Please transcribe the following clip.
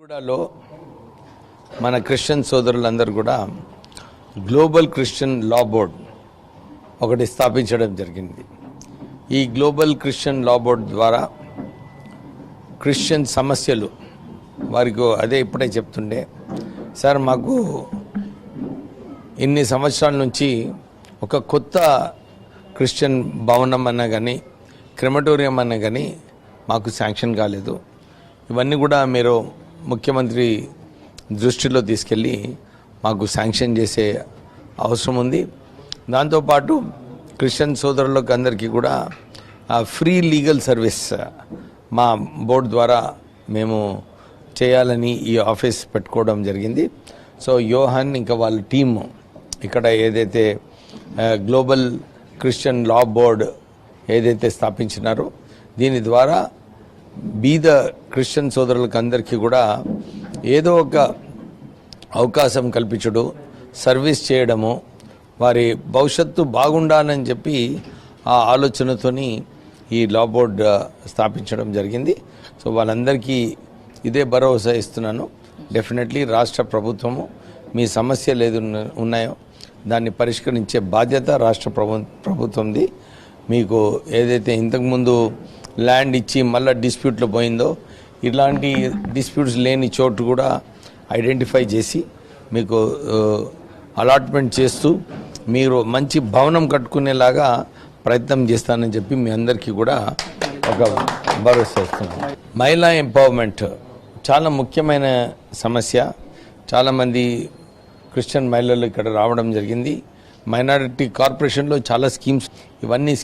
గూడలో మన క్రిస్టియన్ సోదరులందరూ కూడా గ్లోబల్ క్రిస్టియన్ లా బోర్డ్ ఒకటి స్థాపించడం జరిగింది. ఈ గ్లోబల్ క్రిస్టియన్ లా బోర్డ్ ద్వారా క్రిస్టియన్ సమస్యలు వారికి అదే ఇప్పుడే చెప్తుండే, సార్ మాకు ఇన్ని సంవత్సరాల నుంచి ఒక కొత్త క్రిస్టియన్ భవనం అన్నా కానీ క్రెమటోరియం అన్నా కానీ మాకు శాంక్షన్ కాలేదు. ఇవన్నీ కూడా మీరు ముఖ్యమంత్రి దృష్టిలో తీసుకెళ్ళి మాకు శాంక్షన్ చేసే అవసరం ఉంది. దాంతోపాటు క్రిస్టియన్ సోదరులకు అందరికీ కూడా ఫ్రీ లీగల్ సర్వీస్ మా బోర్డు ద్వారా మేము చేయాలని ఈ ఆఫీస్ పెట్టుకోవడం జరిగింది. సో యోహాన్ ఇంకా వాళ్ళ టీము ఇక్కడ ఏదైతే గ్లోబల్ క్రిస్టియన్ లా బోర్డ్ ఏదైతే స్థాపించినారో దీని ద్వారా బీద క్రిస్టియన్ సోదరులకు అందరికీ కూడా ఏదో ఒక అవకాశం కల్పించడం, సర్వీస్ చేయడము, వారి భవిష్యత్తు బాగుండాలని చెప్పి ఆ ఆలోచనతోని ఈ లా బోర్డ్ స్థాపించడం జరిగింది. సో వాళ్ళందరికీ ఇదే భరోసా ఇస్తున్నాను. డెఫినెట్లీ రాష్ట్ర ప్రభుత్వము మీ సమస్యలు ఏది ఉన్నాయో దాన్ని పరిష్కరించే బాధ్యత రాష్ట్ర ప్రభుత్వంది. మీకు ఏదైతే ఇంతకుముందు ల్యాండ్ ఇచ్చి మళ్ళీ డిస్ప్యూట్లో పోయిందో ఇలాంటి డిస్ప్యూట్స్ లేని చోటు కూడా ఐడెంటిఫై చేసి మీకు అలాట్మెంట్ చేస్తూ మీరు మంచి భవనం కట్టుకునేలాగా ప్రయత్నం చేస్తానని చెప్పి మీ అందరికీ కూడా ఒక భరోసా ఇస్తున్నాను. మహిళా ఎంపవర్మెంట్ చాలా ముఖ్యమైన సమస్య. చాలామంది క్రిస్టియన్ మహిళలు ఇక్కడ రావడం జరిగింది. మైనారిటీ కార్పొరేషన్లో చాలా స్కీమ్స్, ఇవన్నీ